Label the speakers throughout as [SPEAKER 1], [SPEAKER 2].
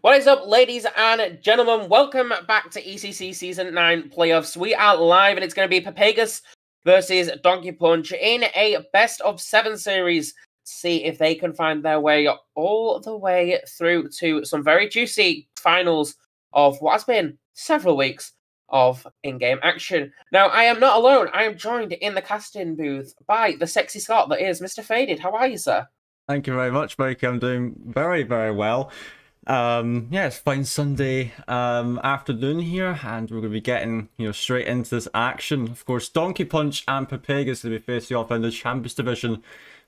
[SPEAKER 1] What is up, ladies and gentlemen? Welcome back to ECC Season 9 playoffs. We are live, and it's going to be Pepegas versus Donkey Punch in a best-of-7 series. See if they can find their way all the way through to some very juicy finals of what has been several weeks of in-game action. Now, I am not alone. I am joined in the casting booth by the sexy Scot that is Mr. Faded. How are you, sir?
[SPEAKER 2] Thank you very much, Mike. I'm doing very, very well. Yeah, it's fine Sunday afternoon here, and we're going to be getting straight into this action. Of course, Donkey Punch and Pepegas will be facing off in the Champions Division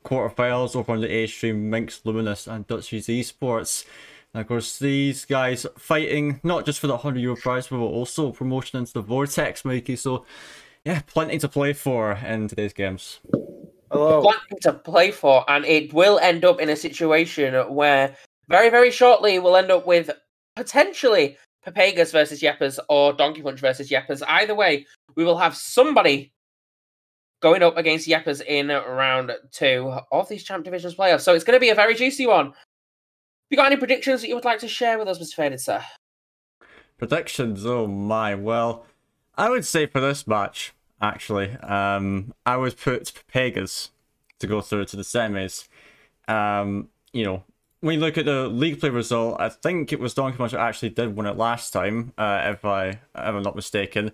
[SPEAKER 2] quarterfinals over on the A stream. Minx Luminous and Dutchies Esports. And of course, these guys fighting not just for the €100 prize, but also promotion into the Vortex, Mikey. So, yeah, plenty to play for in today's games.
[SPEAKER 1] Plenty to play for, and it will end up in a situation where very, very shortly we'll end up with potentially Pepegas versus Yeppers or Donkey Punch versus Yeppers. Either way, we will have somebody going up against Yeppers in round 2 of these Champ Divisions playoffs. So it's going to be a very juicy one. Have you got any predictions that you would like to share with us, Mr. Faded, sir?
[SPEAKER 2] Predictions? Oh my. Well, I would say for this match, actually, I would put Pepegas to go through to the semis. When you look at the league play result, I think it was Donkey Punch that actually did win it last time, if I'm not mistaken.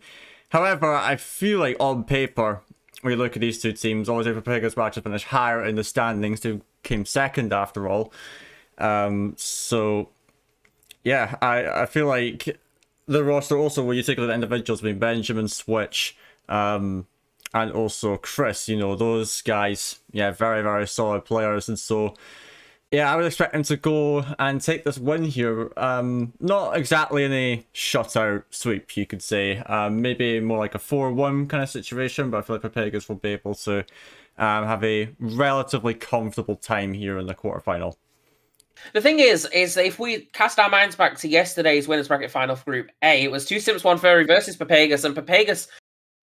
[SPEAKER 2] However, I feel like on paper, when you look at these two teams, obviously Pepegas match finished higher in the standings, who came second after all. So, yeah, I feel like the roster also, when you take a look at the individuals, I mean, Benjamin, Switch, and also Chris, those guys, yeah, very, very solid players. And so, yeah, I would expect him to go and take this win here. Not exactly in a shutout sweep, you could say. Maybe more like a 4-1 kind of situation, but I feel like Pepegas will be able to have a relatively comfortable time here in the quarterfinal.
[SPEAKER 1] The thing is that if we cast our minds back to yesterday's winners bracket final for Group A, it was 2 Simps, 1 Furry versus Pepegas, and Pepegas,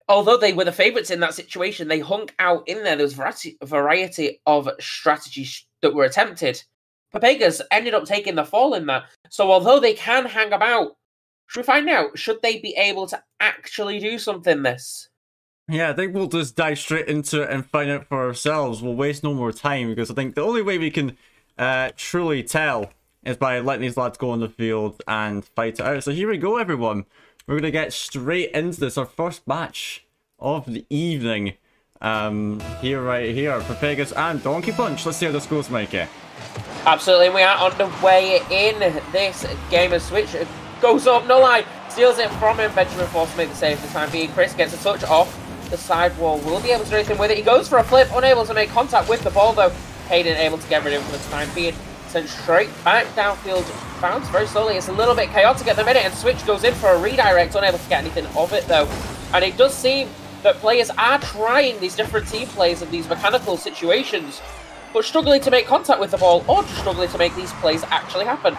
[SPEAKER 1] although they were the favourites in that situation, they hung out in there. There was a variety of strategies that were attempted. Pepegas ended up taking the fall in that. So although they can hang about, should we find out, should they be able to actually do something this?
[SPEAKER 2] Yeah, I think we'll just dive straight into it and find out for ourselves. We'll waste no more time, because I think the only way we can truly tell is by letting these lads go on the field and fight it out. So here we go, everyone. We're going to get straight into this, our first match of the evening. Here, right here, Pepegas and Donkey Punch. Let's see how this goes, Mikey.
[SPEAKER 1] Absolutely, we are underway in this game. As Switch goes up, no lie, steals it from him. Benjamin forced to make the save for the time being. Chris gets a touch off the side wall, will be able to do anything with it. He goes for a flip, unable to make contact with the ball though. Hayden able to get rid of him for the time being. Sent straight back downfield, bounce very slowly. It's a little bit chaotic at the minute, and Switch goes in for a redirect, unable to get anything of it though. And it does seem that players are trying these different team plays of these mechanical situations, but struggling to make contact with the ball, or just struggling to make these plays actually happen.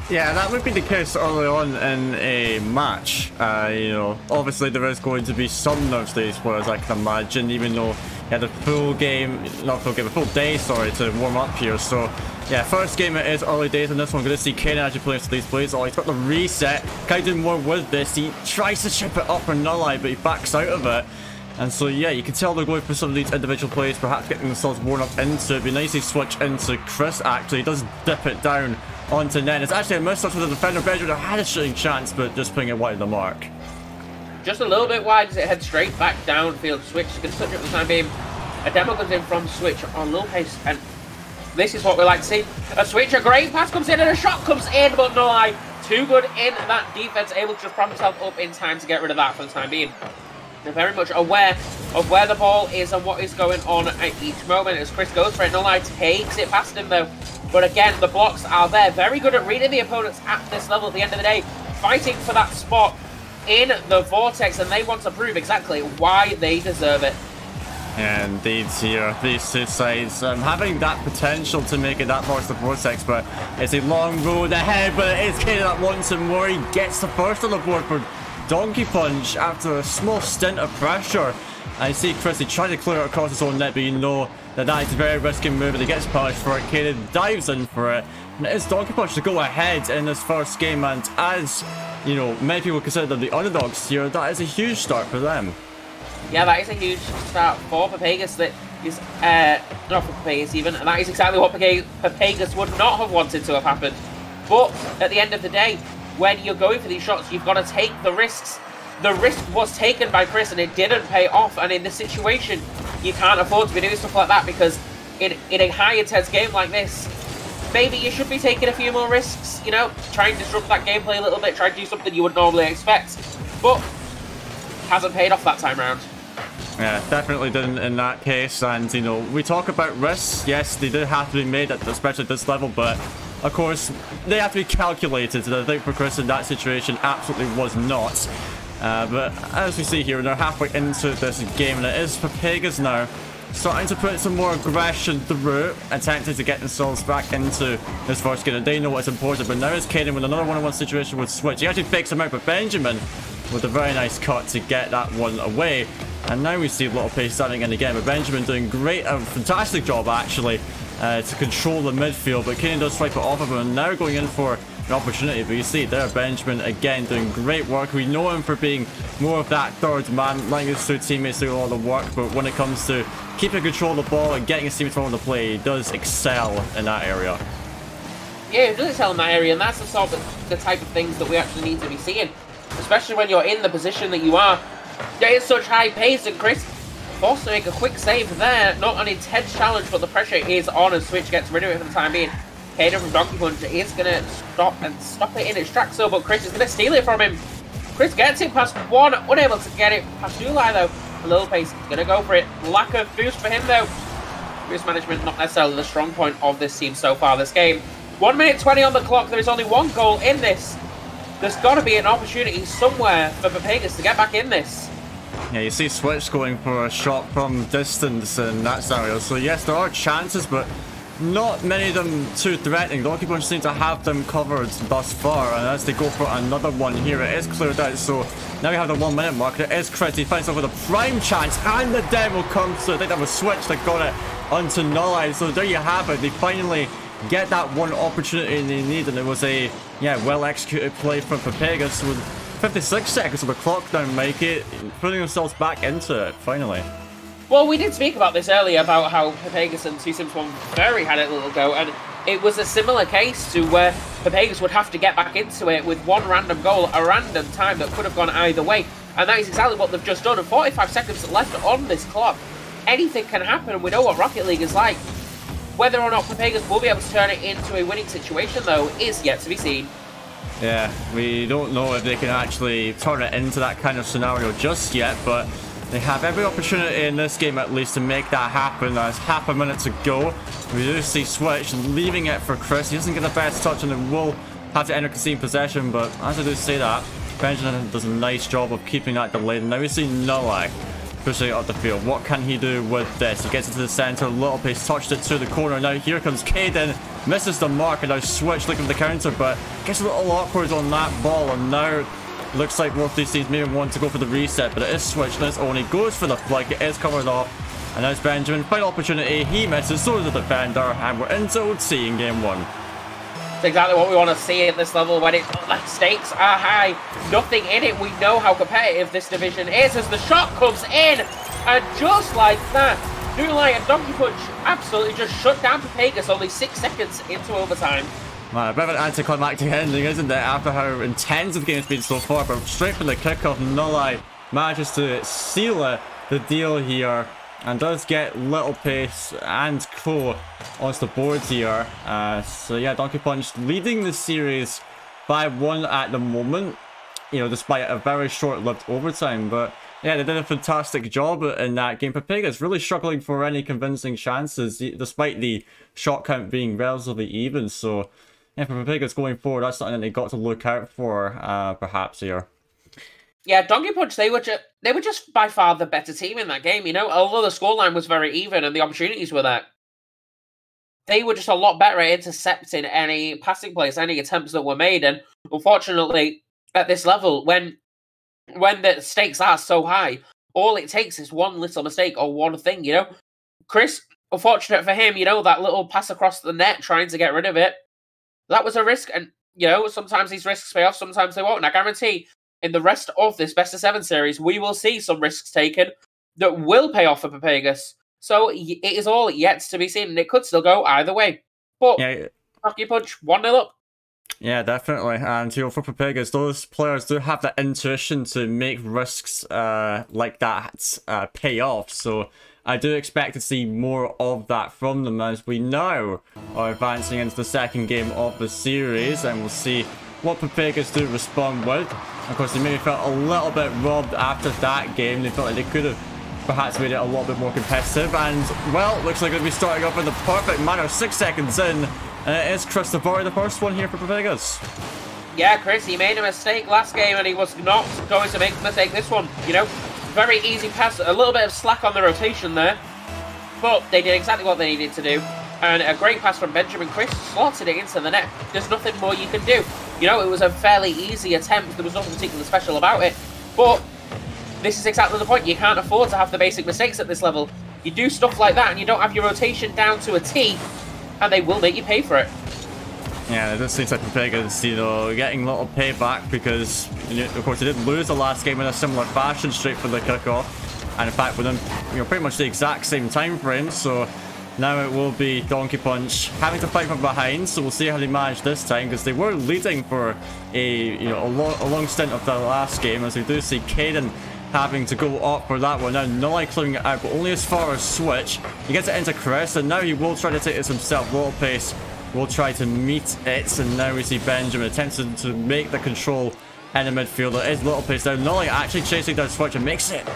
[SPEAKER 2] Yeah, that would be the case early on in a match. Obviously there is going to be some nerve stage players, I can imagine, even though he had a full day, sorry, to warm up here. So, yeah, first game it is early days in this one. We're going to see Kane actually playing some of these plays. Oh, he's got the reset. Kind of doing more with this. He tries to chip it up for Nulleye, but he backs out of it. And so, yeah, you can tell they're going for some of these individual plays, perhaps getting themselves worn up into it. It'd be nice to switch into Chris, actually. He does dip it down onto net. It's actually a miss-touch with the defender. Benjamin had a shooting chance, but just putting it wide of the mark. Just
[SPEAKER 1] a little bit wide as it heads straight back downfield. Switch can touch it for the time being. A demo comes in from Switch on low pace, and this is what we like to see. A Switch, a great pass comes in, and a shot comes in, but no lie. Too good in that defense, able to just prop himself up in time to get rid of that for the time being. They're very much aware of where the ball is and what is going on at each moment as Chris goes for it. No lie, takes it past him though. But again, the blocks are there. Very good at reading the opponents at this level at the end of the day. Fighting for that spot in the Vortex, and they want to prove exactly why they deserve it.
[SPEAKER 2] Yeah, indeed, here, these two sides having that potential to make it that far to the Vortex, but it's a long road ahead, but it is Kane that wants him more. He gets the first on the board for Donkey Punch after a small stint of pressure. I see Chris, he tried to clear it across his own net, but that is a very risky move, and he gets punished for it. Kaden dives in for it, and it is Donkey Punch to go ahead in this first game, and as, you know, many people consider them the underdogs here, that is a huge start for them.
[SPEAKER 1] Yeah, that is a huge start for Pepegas. That is, not for Pepegas even, and that is exactly what Pepegas would not have wanted to have happened. But at the end of the day, when you're going for these shots, you've got to take the risks. The risk was taken by Chris, and it didn't pay off. And in this situation, you can't afford to be doing stuff like that, because in a high-intense game like this, maybe you should be taking a few more risks, you know, try and disrupt that gameplay a little bit, try and do something you would normally expect. But hasn't paid off that time round.
[SPEAKER 2] Yeah, definitely didn't in that case. And, you know, we talk about risks. Yes, they do have to be made, especially at this level, but of course, they have to be calculated. And I think for Chris in that situation, absolutely was not. But as we see here, they're halfway into this game, and it is Pepegas now starting to put some more aggression through, attempting to get themselves back into this first game. And they know what's important, but now it's Kaden with another one-on-one situation with Switch. He actually fakes him out, but Benjamin with a very nice cut to get that one away. And now we see Little Pace starting in again, but Benjamin doing a fantastic job actually to control the midfield, but Kaden does swipe it off of him, and now going in for an opportunity. But you see there, Benjamin again doing great work. We know him for being more of that third man, letting his two teammates do all the work, but when it comes to keeping control of the ball and getting his teammates on the play, he does excel in that area.
[SPEAKER 1] Yeah, he does excel in that area, and that's the type of things that we actually need to be seeing, especially when you're in the position that you are. There is such high pace, and Chris forced to make a quick save there. Not an intense challenge, but the pressure is on, and Switch gets rid of it for the time being. Kaden from Donkey Punch is going to stop it in its tracks, though, but Chris is going to steal it from him. Chris gets it past one, unable to get it past July, though. A little pace, he's going to go for it. Lack of boost for him, though. Boost management not necessarily the strong point of this team so far this game. 1 minute 20 on the clock. There is only one goal in this. There's got to be an opportunity somewhere for Pepegas to get back in this.
[SPEAKER 2] Yeah, you see Switch going for a shot from distance in that scenario. So yes, there are chances, but not many of them too threatening. Donkey Punch seem to have them covered thus far, and as they go for another one here, it is cleared out. So now we have the 1 minute mark. It is Chris. He finds out with a prime chance, and the demo comes through. I think that was Switch that got it onto Nulleye. So there you have it. They finally get that one opportunity they need, and it was a well executed play from Pepegas with 56 seconds of the clock down, Mikey, putting themselves back into it finally.
[SPEAKER 1] Well, we did speak about this earlier, about how Pepegas and 2 Sims 1 Furry had a little go, and it was a similar case to where Pepegas would have to get back into it with one random goal, a random time that could have gone either way, and that is exactly what they've just done. And 45 seconds left on this clock. Anything can happen, and we know what Rocket League is like. Whether or not Pepegas will be able to turn it into a winning situation, though, is yet to be seen.
[SPEAKER 2] Yeah, we don't know if they can actually turn it into that kind of scenario just yet, but they have every opportunity in this game at least to make that happen. There's half a minute to go. We do see Switch leaving it for Chris. He doesn't get the best touch, and it will have to enter concede possession, but as I do say that, Benjamin does a nice job of keeping that delayed. Now we see Nulleye pushing it up the field. What can he do with this? He gets into the center. Little Pace touched it to the corner. Now here comes Kaden. Misses the mark, and now Switch looking for the counter, but gets a little awkward on that ball, and now looks like both these teams maybe want to go for the reset, but it is Switch, and it's only goes for the flick. It is covered off, and now it's Benjamin. Final opportunity. He misses, so does the defender, and we're into OT in game 1.
[SPEAKER 1] It's exactly what we want to see at this level when the stakes are high. Nothing in it. We know how competitive this division is as the shot comes in. And just like that, Nulleye and Donkey Punch absolutely just shut down Pepegas only 6 seconds into overtime.
[SPEAKER 2] Man, a bit of an anticlimactic ending, isn't it, after how intense the game's been so far, but straight from the kickoff, Nulleye manages to seal the deal here, and does get Little Pace and Co onto the board here. So yeah, Donkey Punch leading the series by 1 at the moment, you know, despite a very short-lived overtime. But yeah, they did a fantastic job in that game. Pepegas really struggling for any convincing chances, despite the shot count being relatively even. So yeah, for Pepegas going forward, that's something that they got to look out for, perhaps here.
[SPEAKER 1] Yeah, Donkey Punch, they were just by far the better team in that game, you know? Although the scoreline was very even and the opportunities were there, they were just a lot better at intercepting any passing plays, any attempts that were made. And unfortunately, at this level, when the stakes are so high, all it takes is one little mistake or one thing, you know? Chris, unfortunate for him, that little pass across the net trying to get rid of it. That was a risk, and, sometimes these risks pay off, sometimes they won't. And I guarantee in the rest of this Best of 7 series, we will see some risks taken that will pay off for Pepegas. So it is all yet to be seen, and it could still go either way. But,
[SPEAKER 2] yeah.
[SPEAKER 1] Donkey Punch, 1-0 up.
[SPEAKER 2] Yeah, definitely. And, for Pepegas, those players do have the intuition to make risks like that pay off. So I do expect to see more of that from them as we now are advancing into the second game of the series, and we'll see what Pepegas do respond with. Of course, they maybe felt a little bit robbed after that game. They felt like they could have perhaps made it a little bit more competitive, and, well, looks like it'll be starting off in the perfect manner. 6 seconds in, and it is Christopher, the first one here for Pepegas.
[SPEAKER 1] Yeah, Chris, he made a mistake last game, and he was not going to make a mistake this one, Very easy pass, a little bit of slack on the rotation there, but they did exactly what they needed to do. And a great pass from Benjamin. Chris slotted it into the net. There's nothing more you can do. It was a fairly easy attempt. There was nothing particularly special about it. But this is exactly the point. You can't afford to have the basic mistakes at this level. You do stuff like that and you don't have your rotation down to a T, and they will make you pay for it.
[SPEAKER 2] Yeah, it does seem like Pepegas, getting a little payback because, of course, they did lose the last game in a similar fashion straight for the kickoff. And in fact, with them, pretty much the exact same time frame. So now it will be Donkey Punch having to fight from behind. So we'll see how they manage this time, because they were leading for a long stint of the last game, as we do see Caden having to go up for that one. Now Nulai clearing it out, but only as far as Switch. He gets it into Chris, and now he will try to take this himself. Little Pace will try to meet it, and now we see Benjamin attempting to make the control in the midfield. It is Little Pace now. Nulai actually chasing down Switch and makes it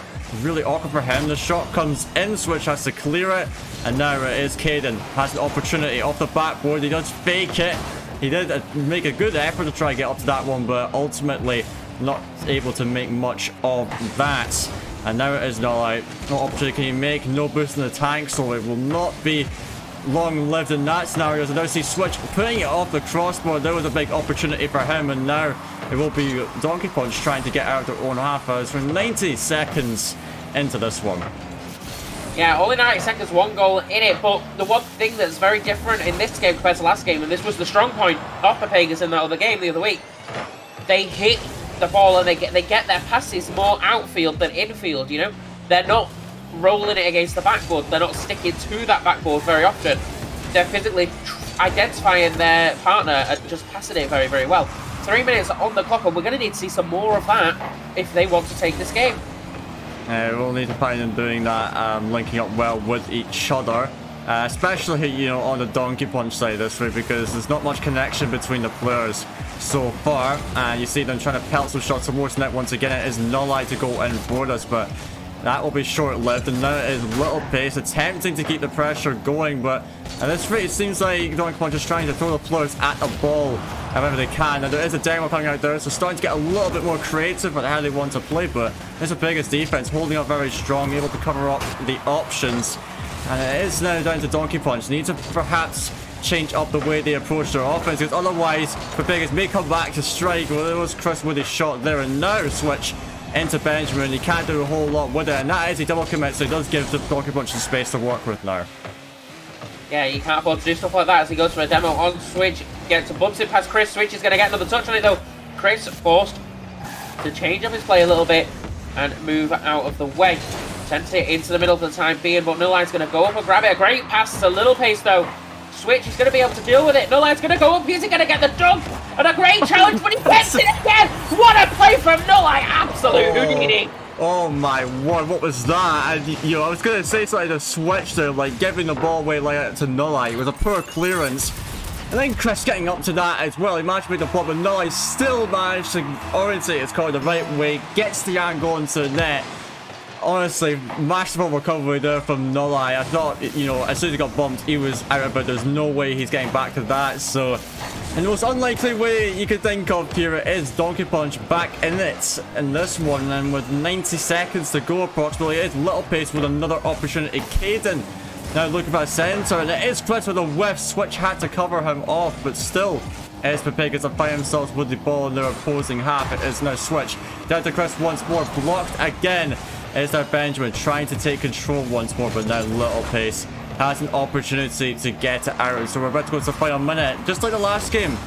[SPEAKER 2] really awkward for him. The shot comes in, Switch has to clear it, and now it is Caden. Has an opportunity off the backboard. He does fake it. He did make a good effort to try and get up to that one, but ultimately not able to make much of that. And now it is Nulai. No opportunity can he make, no boost in the tank, so it will not be long-lived in that scenario. So now see Switch putting it off the crossbar. There was a big opportunity for him, and now it will be Donkey Punch trying to get out of their own half as we're 90 seconds into this one.
[SPEAKER 1] Yeah, only 90 seconds, 1 goal in it, but the one thing that's very different in this game compared to last game, and this was the strong point of Pepegas in that other game the other week, they hit the ball and they get their passes more outfield than infield, They're not rolling it against the backboard. They're not sticking to that backboard very often. They're physically identifying their partner and just passing it very, very well. 3 minutes on the clock, and we're going to need to see some more of that if they want to take this game.
[SPEAKER 2] We'll need to find them doing that, linking up well with each other. Especially, on the Donkey Punch side this way, because there's not much connection between the players so far. And you see them trying to pelt some shots towards net once again. It is Nulai to go in for us, but that will be short-lived. And now it is Little Pace attempting to keep the pressure going, but at this rate it seems like Donkey Punch is trying to throw the players at the ball however they can. And there is a demo coming out there, so starting to get a little bit more creative with how they want to play, but this is the biggest defense, holding up very strong, able to cover up the options. And it is now down to Donkey Punch. Need to perhaps change up the way they approach their offense, because otherwise Pepegas may come back to strike. Well, there was Chris with his shot there, and now Switch into Benjamin. He can't do a whole lot with it, and that is a double commit, so he does give the Donkey Punch some space to work with now.
[SPEAKER 1] Yeah, you can't afford to do stuff like that as he goes for a demo on Switch. Gets a bumps it past Chris. Switch is going to get another touch on it though. Chris forced to change up his play a little bit and move out of the way. Sent it into the middle for the time being, but Nulline's going to go up and grab it. A great pass to Little Pace though. Switch is going to be able to deal with it. Nulline's going to go up. He's going to get the dunk. And a great challenge, but he gets it again. What a play from Nulline. Absolute Houdini.
[SPEAKER 2] Oh my word, what was that? And, I was going to say something to Switch there, like giving the ball away like to Nulline. It was a poor clearance. And then Chris getting up to that as well. He managed to make the block, but Nulline still managed to orientate his car the right way. Gets the angle into the net. Honestly, masterful recovery there from Nulai. I thought, as soon as he got bumped, he was out, but there's no way he's getting back to that. So, in the most unlikely way you could think of here, it is Donkey Punch back in it in this one. And with 90 seconds to go approximately, it is Little Pace with another opportunity. Caden now looking for a centre, and it is Chris with a whiff. Switch had to cover him off, but still, as Pepegas have find themselves with the ball in their opposing half. It is now Switch down to Chris once more, blocked again. It's now Benjamin trying to take control once more, but now Little Pace has an opportunity to get it out. So we're about to go to the final minute, just like the last game.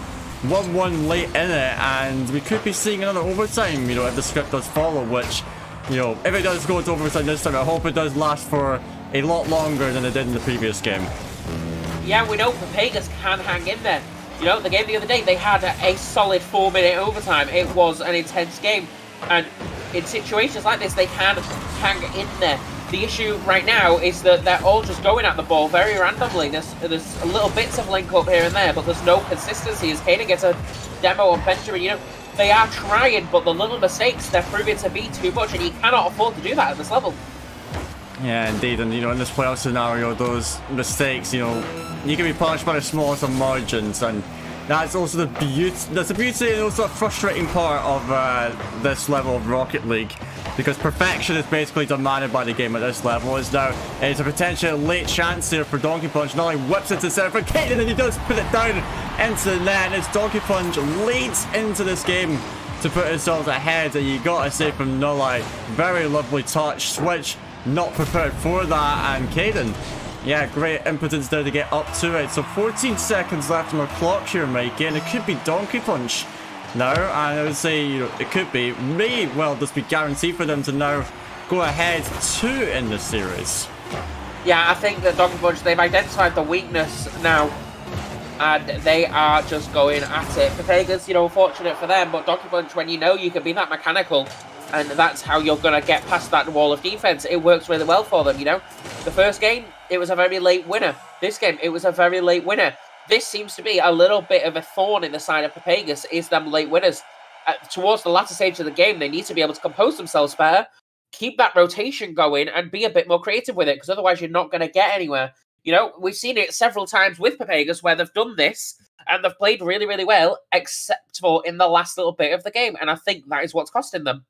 [SPEAKER 2] 1-1 late in it, and we could be seeing another overtime, you know, if the script does follow, which, you know, if it does go to overtime this time, I hope it does last for a lot longer than it did in the previous game.
[SPEAKER 1] Yeah, we know Pepegas can hang in there. You know, the game the other day, they had a solid 4-minute overtime. It was an intense game. And in situations like this, they can hang in there. The issue right now is that they're all just going at the ball very randomly. There's little bits of link up here and there, but there's no consistency. As Kaden gets a demo on Benjamin, you know, they are trying, but the little mistakes, they're proving to be too much, and you cannot afford to do that at this level.
[SPEAKER 2] Yeah, indeed, and you know, in this playoff scenario, those mistakes, you know, you can be punished by the smallest of margins, and that's also the beauty. That's the beauty and also a frustrating part of this level of Rocket League, because perfection is basically demanded by the game at this level. It's a potential late chance here for Donkey Punch. Not only whips it to center for Kaden, and he does put it down into the net. And it's Donkey Punch late into this game to put himself ahead, and you gotta say from Nulai, very lovely touch. Switch not prepared for that, and Kaden, yeah, great impotence there to get up to it. So 14 seconds left on the clock here, Mikey, and it could be Donkey Punch now, and I would say, you know, it could be, may well just be guaranteed for them to now go ahead 2 in the series.
[SPEAKER 1] Yeah, I think that Donkey Punch, they've identified the weakness now, and they are just going at it. Pepegas, you know, unfortunate for them, but Donkey Punch, when you know you can be that mechanical, and that's how you're going to get past that wall of defense, it works really well for them, you know. The first game, it was a very late winner. This game, it was a very late winner. This seems to be a little bit of a thorn in the side of Pepegas, is them late winners. Towards the latter stage of the game, they need to be able to compose themselves better, keep that rotation going, and be a bit more creative with it, because otherwise you're not going to get anywhere. You know, we've seen it several times with Pepegas where they've done this, and they've played really, really well, except for in the last little bit of the game, and I think that is what's costing them.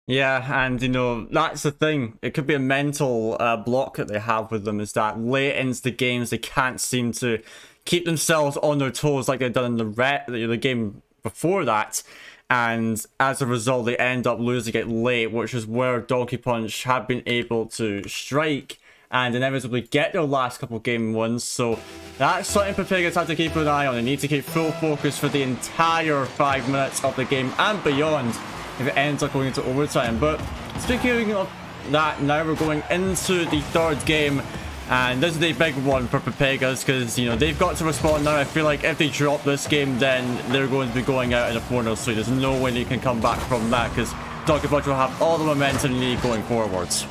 [SPEAKER 2] Yeah, and you know, that's the thing. It could be a mental block that they have with them, is that late into the games they can't seem to keep themselves on their toes like they've done in the game before that. And as a result, they end up losing it late, which is where Donkey Punch have been able to strike and inevitably get their last couple game wins. So that's something Pepegas have to keep an eye on. They need to keep full focus for the entire 5 minutes of the game and beyond if it ends up going into overtime. But speaking of that, now we're going into the 3rd game, and this is a big one for Pepegas, because, you know, they've got to respond now. I feel like if they drop this game, then they're going to be going out in a 4-0 swing. There's no way they can come back from that, because Donkey Punch will have all the momentum they need going forwards.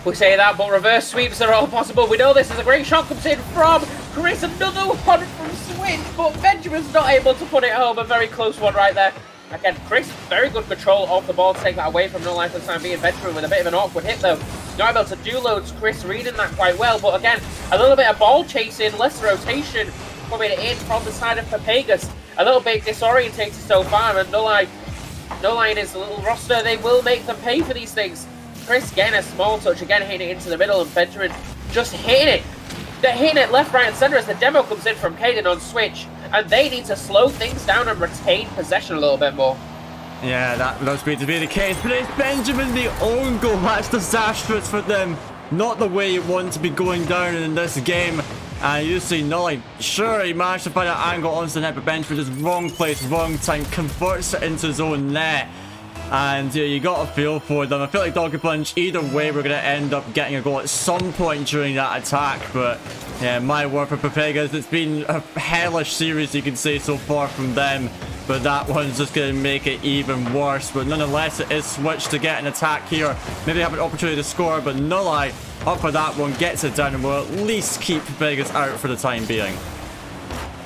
[SPEAKER 1] We say that, but reverse sweeps are all possible. We know this is a great shot, comes in from Chris, another one from Switch, but Benjamin's not able to put it home. A very close one right there. Again, Chris, very good control of the ball to take that away from No Life for the time being. Benjamin with a bit of an awkward hit though. Not able to do loads. Chris reading that quite well, but again, a little bit of ball chasing, less rotation coming in from the side of Pepegas. A little bit disorientated so far, and No Life in his little roster, they will make them pay for these things. Chris getting a small touch, again hitting it into the middle, and Benjamin just hitting it. They're hitting it left, right, and centre as the demo comes in from Kaden on Switch. And they need to slow things down and retain possession a little bit more.
[SPEAKER 2] Yeah, that was going to be the case. But it's Benjamin, the own goal. That's disastrous for them. Not the way you want to be going down in this game. And you see Nully, sure, he managed to find an angle onto the net, but Benjamin is wrong place, wrong time, converts it into his own net. And yeah, you got a feel for them. I feel like Donkey Punch, either way, we're going to end up getting a goal at some point during that attack. But yeah, my word for Pepegas, it's been a hellish series, you can say, so far from them. But that one's just going to make it even worse. But nonetheless, it is Switch to get an attack here. Maybe have an opportunity to score, but Nulai up for that one, gets it down, and will at least keep Pepegas out for the time being.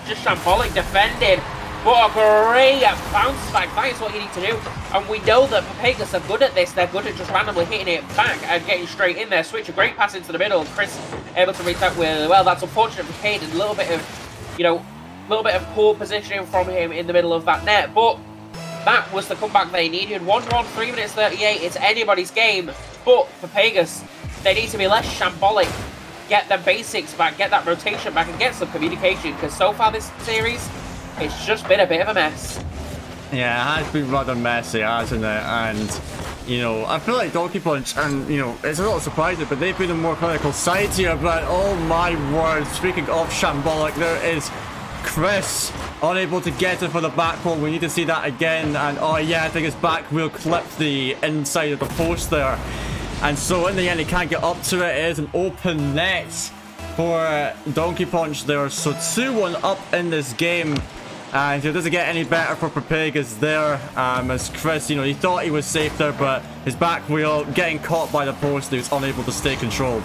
[SPEAKER 1] Just shambolic defending. What a great bounce back. That is what you need to do. And we know that Pepegas are good at this. They're good at just randomly hitting it back and getting straight in there. Switch a great pass into the middle. Chris able to read that really well. That's unfortunate for Kaden. A little bit of, you know, a little bit of poor positioning from him in the middle of that net. But that was the comeback they needed. 1-1, 3 minutes 38. It's anybody's game. But Pepegas, they need to be less shambolic. Get the basics back, get that rotation back, and get some communication. Because so far this series, it's just been a bit of a mess.
[SPEAKER 2] Yeah, it has been rather messy, hasn't it? And You know, I feel like Donkey Punch, and, you know, it's a little surprising, but they've been the more clinical side here, but oh my word, speaking of shambolic, there is Chris unable to get it for the back wheel. We need to see that again, and oh yeah, I think his back wheel clipped the inside of the post there. And so in the end, he can't get up to it. It is an open net for Donkey Punch there. So 2-1 up in this game. And it doesn't get any better for Pepegas there. As Chris, you know, he thought he was safe there, but his back wheel getting caught by the post, he was unable to stay controlled.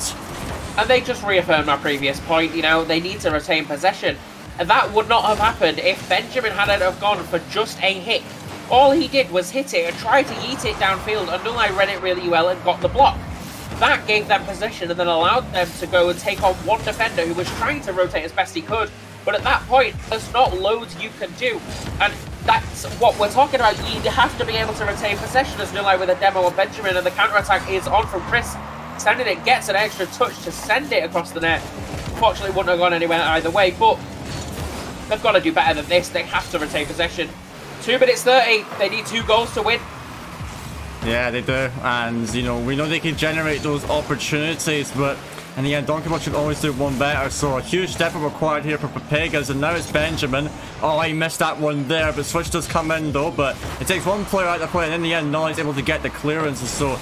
[SPEAKER 1] And they just reaffirmed my previous point, you know, they need to retain possession. And that would not have happened if Benjamin hadn't have gone for just a hit. All he did was hit it and try to yeet it downfield, and Nulai read it really well and got the block. That gave them possession and then allowed them to go and take on one defender who was trying to rotate as best he could. But at that point, there's not loads you can do. And that's what we're talking about. You have to be able to retain possession as Nulai with a demo on Benjamin, and the counter-attack is on from Chris. Sending it, gets an extra touch to send it across the net. Unfortunately, wouldn't have gone anywhere either way, but they've got to do better than this. They have to retain possession. 2 minutes 30. They need 2 goals to win.
[SPEAKER 2] Yeah, they do. And, you know, we know they can generate those opportunities, but in the end, Donkey Punch should always do one better. So a huge step up required here for Pepegas, and now it's Benjamin. Oh, he missed that one there, but Switch does come in though. But it takes one player out of the play, and in the end, Nolly's able to get the clearance. And so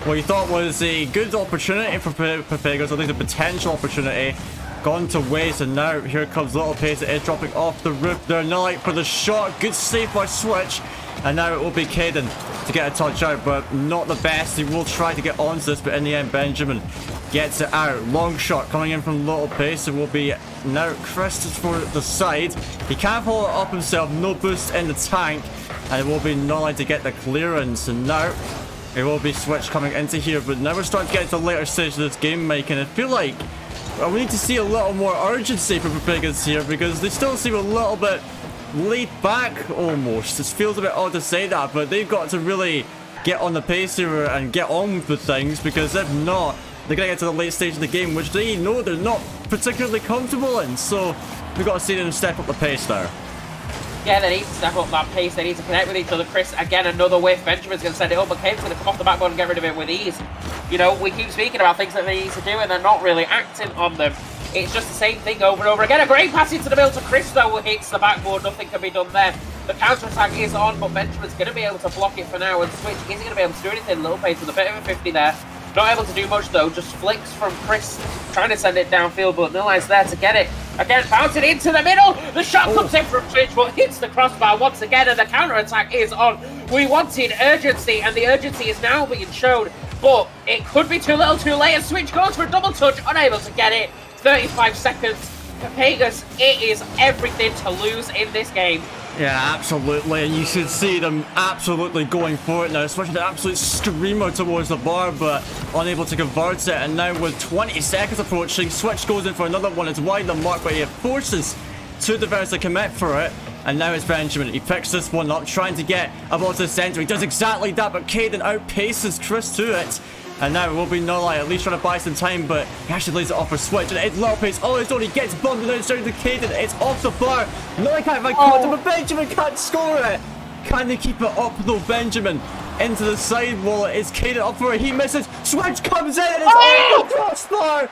[SPEAKER 2] what you thought was a good opportunity for Pepegas, at least a potential opportunity, gone to waste. And now here comes Little Pace. It is dropping off the roof there. Nolly for the shot. Good save by Switch. And now it will be Caden to get a touch out, but not the best. He will try to get onto this, but in the end, Benjamin gets it out. Long shot coming in from Little Pace. It will be now Chris for the side. He can't follow it up himself. No boost in the tank. And it will be Nolly to get the clearance. And now it will be Switch coming into here. But now we're starting to get to the later stage of this game making. I feel like we need to see a little more urgency from Pepegas here, because they still seem a little bit laid back almost. It feels a bit odd to say that, but they've got to really get on the pace here and get on with things, because if not, they're going to get to the late stage of the game, which they know they're not particularly comfortable in. So we've got to see them step up the pace there.
[SPEAKER 1] Yeah, they need to step up that pace. They need to connect with each other. Chris, again, another whiff. Benjamin's going to send it up, but Kane's going to come off the backbone and get rid of it with ease. You know, we keep speaking about things that they need to do, and they're not really acting on them. It's just the same thing over and over again. A great pass into the middle to Chris, though, hits the backboard. Nothing can be done there. The counter-attack is on, but Benjamin's going to be able to block it for now, and Switch isn't going to be able to do anything. Little Pace with a bit of a 50 there. Not able to do much, though. Just flicks from Chris, trying to send it downfield, but Nulai's there to get it. Again, bouncing into the middle. The shot comes in from Switch, but hits the crossbar once again, and the counter-attack is on. We wanted urgency, and the urgency is now being shown, but it could be too little too late, and Switch goes for a double touch, unable to get it. 35 seconds. Pepegas, it is everything to lose in this game.
[SPEAKER 2] Yeah, absolutely, and you should see them absolutely going for it now, especially the absolute screamer towards the bar, but unable to convert it. And now with 20 seconds approaching, Switch goes in for another one. It's wide the mark, but he forces 2 defenders to commit for it. And now it's Benjamin. He picks this one up, trying to get above the center. He does exactly that, but Caden outpaces Chris to it. And now it will be Nulai, at least trying to buy some time, but he actually lays it off for Switch, and it's Little Pace. Oh, it's only gets bumped, and then it's down to Caden. It's off the bar. Nulai can't find contact, but Benjamin can't score it. Can they keep it up, though? Benjamin into the side wall. It's Caden up for it. He misses. Switch comes in, and it's off the crossbar.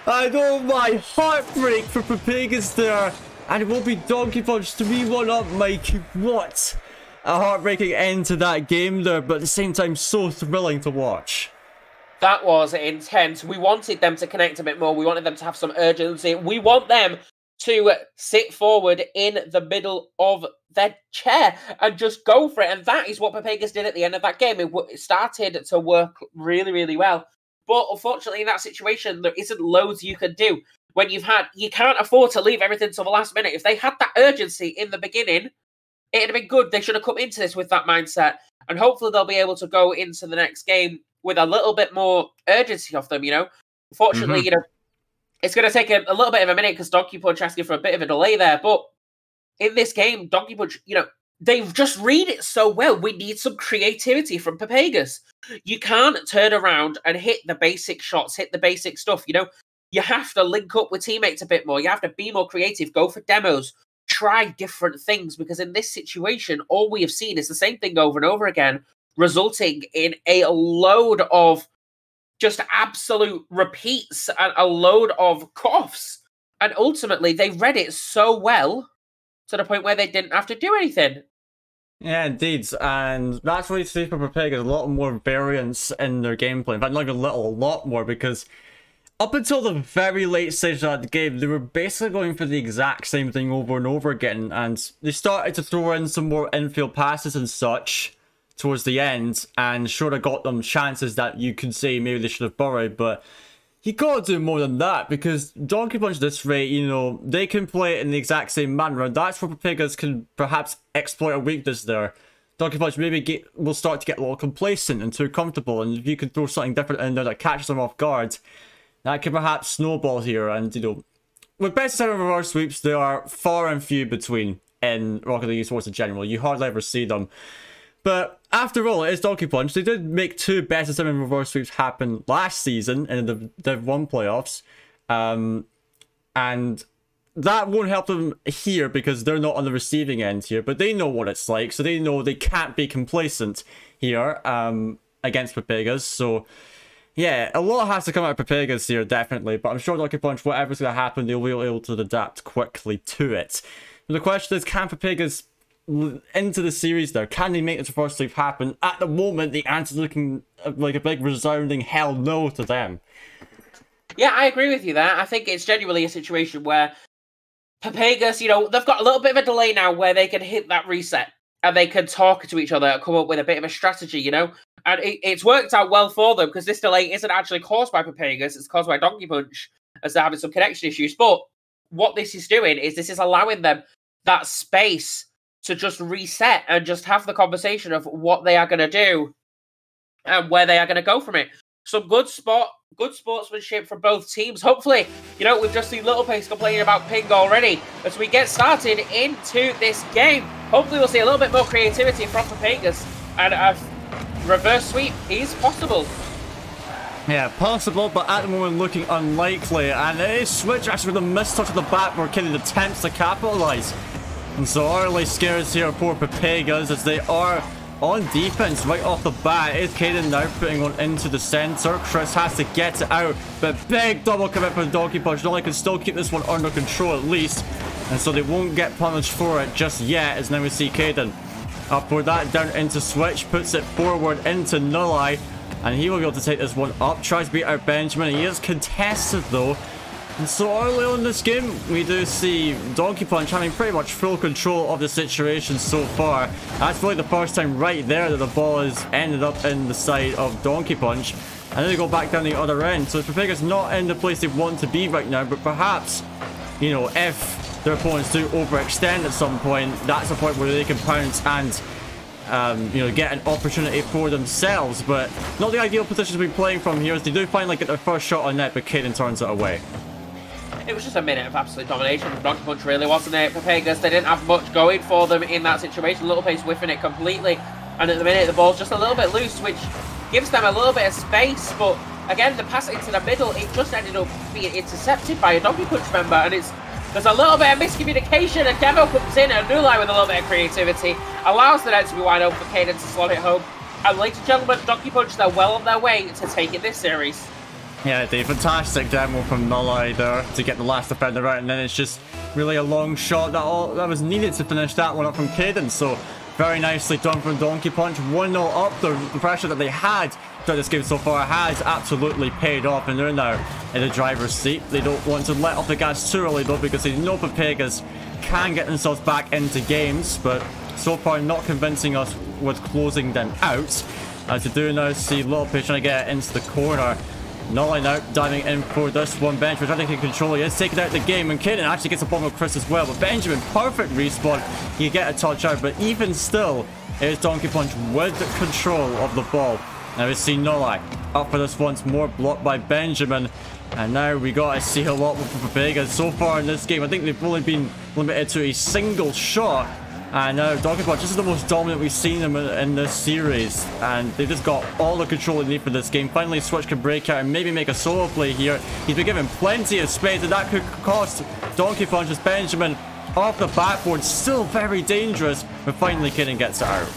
[SPEAKER 2] And oh my, heartbreak for Pepegas there. And it will be Donkey Punch 3-1 up, Mikey. What a heartbreaking end to that game there, but at the same time, so thrilling to watch.
[SPEAKER 1] That was intense. We wanted them to connect a bit more. We wanted them to have some urgency. We want them to sit forward in the middle of their chair and just go for it. And that is what Pepegas did at the end of that game. It started to work really, really well. But unfortunately, in that situation, there isn't loads you can do. When you can't afford to leave everything till the last minute. If they had that urgency in the beginning, it'd have been good. They should have come into this with that mindset. And hopefully they'll be able to go into the next game with a little bit more urgency off them, you know. Unfortunately, you know, it's going to take a little bit of a minute because Donkey Punch asking for a bit of a delay there. But in this game, Donkey Punch, you know, they've just read it so well. We need some creativity from Pepegas. You can't turn around and hit the basic shots, hit the basic stuff, you know. You have to link up with teammates a bit more. You have to be more creative, go for demos, try different things, because in this situation, all we have seen is the same thing over and over again. resulting in a load of just absolute repeats and a load of coughs. And ultimately, they read it so well to the point where they didn't have to do anything.
[SPEAKER 2] Yeah, indeed, and that's why you see for Pepegas a lot more variance in their gameplay. In fact, not even a little, a lot more, because up until the very late stage of the game, they were basically going for the exact same thing over and over again, and they started to throw in some more infield passes and such towards the end, and sure, it got them chances that you could say maybe they should have buried, but you gotta do more than that, because Donkey Punch this rate, you know, they can play it in the exact same manner, and that's where Pepegas can perhaps exploit a weakness there. Donkey Punch maybe will start to get a little complacent and too comfortable, and if you can throw something different in there that catches them off guard, that could perhaps snowball here. And, you know, with best of 7 reverse sweeps, they are far and few between in Rocket League Esports in general. You hardly ever see them. But after all, it is Donkey Punch. They did make 2 best of 7 reverse sweeps happen last season in the Div 1 playoffs. And that won't help them here because they're not on the receiving end here. But they know what it's like, so they know they can't be complacent here against Pepegas. So yeah, a lot has to come out of Pepegas here, definitely. But I'm sure Donkey Punch, whatever's going to happen, they'll be able to adapt quickly to it. And the question is, can Pepegas into the series there? Can they make this first sweep happen? At the moment, the answer's looking like a big resounding hell no to them.
[SPEAKER 1] Yeah, I agree with you there. I think it's genuinely a situation where Pepegas, you know, they've got a little bit of a delay now where they can hit that reset and they can talk to each other and come up with a bit of a strategy, you know? And it's worked out well for them because this delay isn't actually caused by Pepegas, it's caused by Donkey Punch as they're having some connection issues. But what this is doing is this is allowing them that space to just reset and just have the conversation of what they are going to do and where they are going to go from it. Some good sportsmanship from both teams. Hopefully, you know, we've just seen Little Pace complaining about ping already. As we get started into this game, hopefully we'll see a little bit more creativity from Pepegas, and a reverse sweep is possible.
[SPEAKER 2] Yeah, possible, but at the moment looking unlikely. And it is Switch actually with a missed touch at the back where Kidding attempts to capitalise. And so early scares here for Pepegas as they are on defense right off the bat. Is Caden now putting one into the center? Chris has to get it out, but big double commit from Donkey Punch. Nolly can still keep this one under control at least, and so they won't get punished for it just yet. As now we see Caden upward that down into Switch, puts it forward into Nulli, and he will be able to take this one up. Tries to beat out Benjamin. He is contested though. And so early on in this game, we do see Donkey Punch having pretty much full control of the situation so far. That's really the first time right there that the ball has ended up in the side of Donkey Punch. And then they go back down the other end. So Pepegas not in the place they want to be right now, but perhaps, you know, if their opponents do overextend at some point, that's a point where they can pounce and you know, get an opportunity for themselves. But not the ideal position to be playing from here, as they do finally get their first shot on net, but Caden turns it away.
[SPEAKER 1] It was just a minute of absolute domination from Donkey Punch, really, wasn't it? Pepegas, they didn't have much going for them in that situation. Little Pace whiffing it completely. And at the minute, the ball's just a little bit loose, which gives them a little bit of space. But again, the pass into the middle, it just ended up being intercepted by a Donkey Punch member. And there's a little bit of miscommunication. And Devo comes in, and Nulai with a little bit of creativity allows the net to be wide open for Caden to slot it home. And ladies and gentlemen, Donkey Punch, they're well on their way to taking this series.
[SPEAKER 2] Yeah, the fantastic demo from Nulli there to get the last defender out, and then it's just really a long shot that was needed to finish that one up from Caden. So very nicely done from Donkey Punch. 1-0 up. The pressure that they had throughout this game so far has absolutely paid off, and they're now in the driver's seat. They don't want to let off the gas too early though, because they know Pepegas can get themselves back into games, but so far not convincing us with closing them out. As they do now see Little Pace trying to get it into the corner. Nulli now diving in for this one. Benjamin trying to take control. He is taking out the game, and Caden actually gets a bomb with Chris as well. But Benjamin, perfect respawn. You get a touch out, but even still, it is Donkey Punch with control of the ball. Now we see Nulli up for this once more, blocked by Benjamin. And now we got to see a lot more from Pepegas. So far in this game, I think they've only been limited to a single shot. And now Donkey Punch, this is the most dominant we've seen them in this series, and they've just got all the control they need for this game. Finally, Switch can break out and maybe make a solo play here. He's been given plenty of space, and that could cost Donkey Punch as Benjamin off the backboard. Still very dangerous, but finally Kidding gets it out.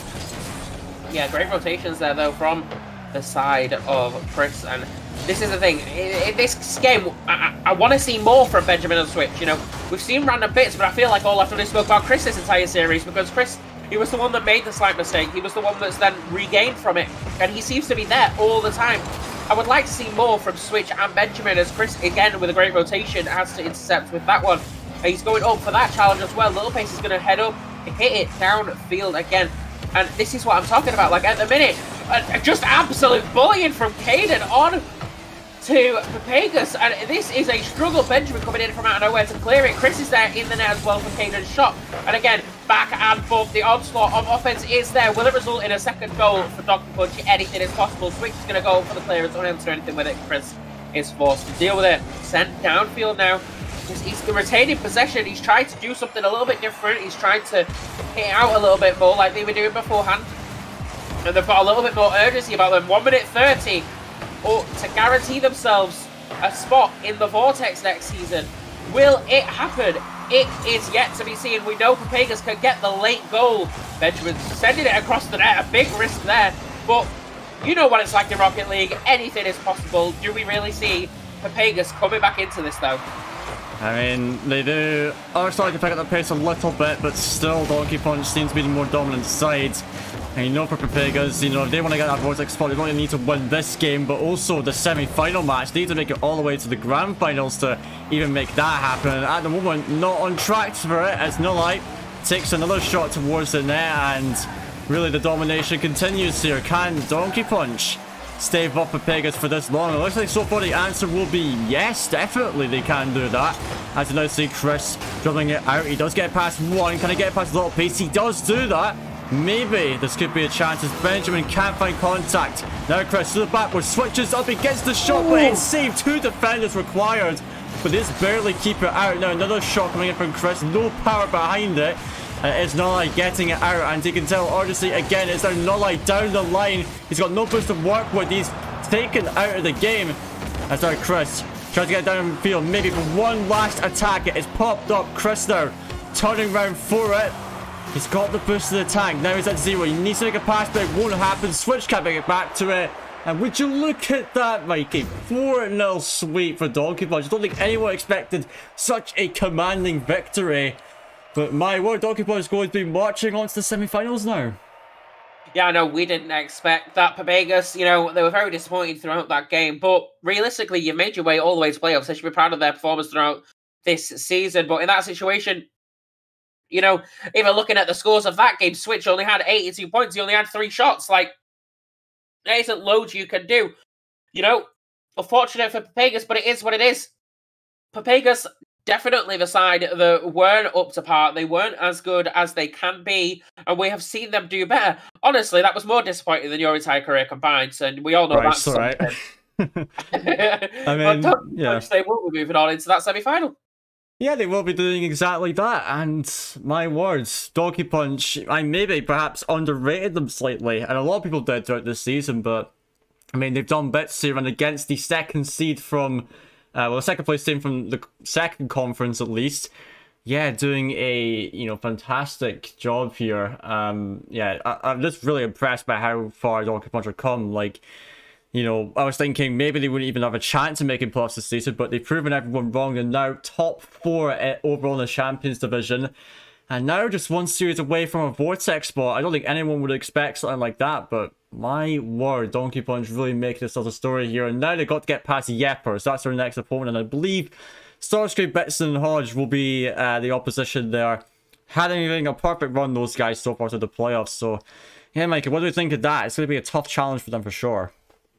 [SPEAKER 1] yeah, great rotations there, though, from the side of Chris. And this is the thing. In this game, I want to see more from Benjamin on Switch. You know, we've seen random bits, but I feel like all I've done is spoke about Chris this entire series, because Chris, he was the one that made the slight mistake. He was the one that's then regained from it, and he seems to be there all the time. I would like to see more from Switch and Benjamin, as Chris, again, with a great rotation, has to intercept with that one. He's going up for that challenge as well. Little Pace is going to head up, hit it downfield again. And this is what I'm talking about. Like, at the minute, just absolute bullying from Caden on to Pepegas. And this is a struggle. Benjamin coming in from out of nowhere to clear it. Chris is there in the net as well for Caden's shot. And again, back and forth. The onslaught of offense is there. Will it result in a second goal for Donkey Punch? Anything is possible. Switch is going to go for the clearance. Unable to do anything with it. Chris is forced to deal with it. Sent downfield now. He's retaining possession. He's trying to do something a little bit different. He's trying to hit out a little bit more like they were doing beforehand. And they've got a little bit more urgency about them. 1 minute 30 to guarantee themselves a spot in the Vortex next season. Will it happen? It is yet to be seen. We know Pepegas can get the late goal. Benjamin sending it across the net. A big risk there. But you know what it's like in Rocket League. Anything is possible. Do we really see Pepegas coming back into this, though?
[SPEAKER 2] I mean, they do are starting to pick up the pace a little bit, but still Donkey Punch seems to be the more dominant side. And you know, for Pepegas, you know, if they want to get that Vortex spot, they don't only need to win this game, but also the semi-final match. They need to make it all the way to the grand finals to even make that happen. And at the moment, not on track for it, as Nullite takes another shot towards the net, and really the domination continues here. Can Donkey Punch stave up Pepegas for this long? It looks like so far the answer will be yes, definitely they can do that. As you now see Chris dribbling it out, he does get past one. Can he get past Little Pace? He does do that. Maybe this could be a chance as Benjamin can't find contact. Now Chris to the backward, switches up, he gets the shot, but it's saved. 2 defenders required, but this barely keep it out. Now another shot coming in from Chris, no power behind it. It's Nullite getting it out, and you can tell Odyssey again, it's now Nullite down the line. He's got no boost to work with. He's taken out of the game. That's now Chris trying to get downfield, maybe for one last attack. It is popped up. Chris now turning round for it. He's got the boost to the tank. Now he's at 0. He needs to make a pass, but it won't happen. Switch can't make it back to it. And would you look at that, Mikey? 4-0 sweep for Donkey Punch. I don't think anyone expected such a commanding victory. But my word, Donkey Punch is going to be marching on to the semi-finals now.
[SPEAKER 1] Yeah, I know, we didn't expect that. Pepegas, you know, they were very disappointed throughout that game. But realistically, you made your way all the way to playoffs. They should be proud of their performance throughout this season. But in that situation, you know, even looking at the scores of that game, Switch only had 82 points. He only had 3 shots. Like, there isn't loads you can do. You know, unfortunate for Pepegas, but it is what it is. Pepegas, definitely the side that weren't up to par. They weren't as good as they can be, and we have seen them do better. Honestly, that was more disappointing than your entire career combined, and we all know that's
[SPEAKER 2] right. I mean,
[SPEAKER 1] yeah, they will be moving on into that semi-final.
[SPEAKER 2] Yeah, they will be doing exactly that, and my words, Donkey Punch, I maybe perhaps underrated them slightly, and a lot of people did throughout this season, but I mean, they've done bits here, and against the second seed from well, the second place team from the second conference, at least. Yeah, doing a, you know, fantastic job here. Yeah, I'm just really impressed by how far Donkey Punch have come. Like, you know, I was thinking maybe they wouldn't even have a chance of making playoffs this season, but they've proven everyone wrong. And now top 4 overall in the Champions Division. And now just 1 series away from a Vortex spot. I don't think anyone would expect something like that, but my word, Donkey Punch really making this other story here. And now they've got to get past Yepper, so that's their next opponent. And I believe Starscream, Bitson, and Hodge will be the opposition there. Having a perfect run, those guys, so far to the playoffs. So, yeah, Mikey, what do you think of that? It's going to be a tough challenge for them for sure.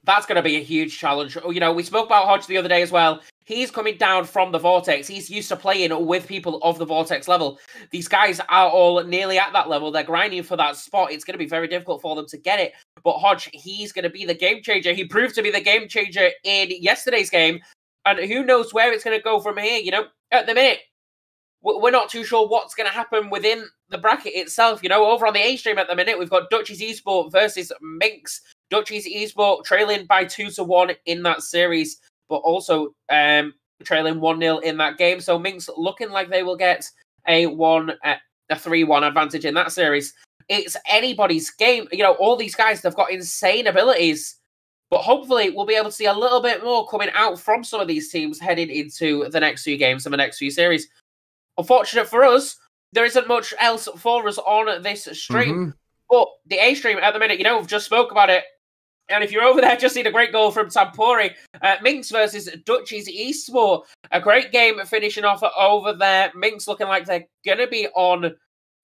[SPEAKER 1] That's going to be a huge challenge. You know, we spoke about Hodge the other day as well. He's coming down from the Vortex. He's used to playing with people of the Vortex level. These guys are all nearly at that level. They're grinding for that spot. It's going to be very difficult for them to get it. But Hodge, he's going to be the game changer. He proved to be the game changer in yesterday's game. And who knows where it's going to go from here. You know, at the minute, we're not too sure what's going to happen within the bracket itself. You know, over on the A stream at the minute, we've got Dutchies Esport versus Minx. Dutchies Esport trailing by 2-1 in that series, but also trailing 1-0 in that game. So Minx looking like they will get a 3-1 advantage in that series. it's anybody's game. You know, all these guys, they've got insane abilities. But hopefully we'll be able to see a little bit more coming out from some of these teams heading into the next few games and the next few series. Unfortunate for us, there isn't much else for us on this stream. But the A stream at the minute, you know, we've just spoke about it. And if you're over there, just seen a great goal from Tampori. Minx versus Dutch's Esport. A great game finishing off over there. Minx looking like they're going to be on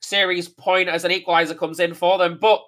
[SPEAKER 1] series point as an equalizer comes in for them. But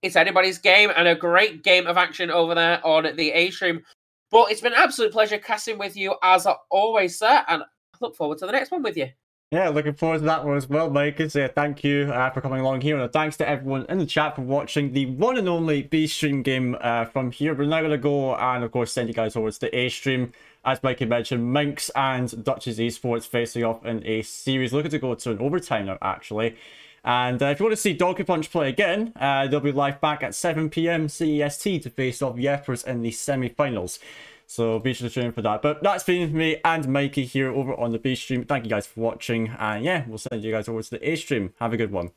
[SPEAKER 1] it's anybody's game and a great game of action over there on the A stream. But it's been an absolute pleasure casting with you as always, sir. And I look forward to the next one with you.
[SPEAKER 2] Yeah, looking forward to that one as well, Mike. Thank you for coming along here. And thanks to everyone in the chat for watching the one and only B stream game from here. We're now going to go and, of course, send you guys over to the A stream. As Mikey mentioned, Minx and Dutch's Esports facing off in a series. Looking to go to an overtime now, actually. And if you want to see Donkey Punch play again, they'll be live back at 7 PM CEST to face off Yepers in the semi-finals. So be sure to tune in for that. But that's been me and Mikey here over on the B stream. Thank you guys for watching. And yeah, we'll send you guys over to the A stream. Have a good one.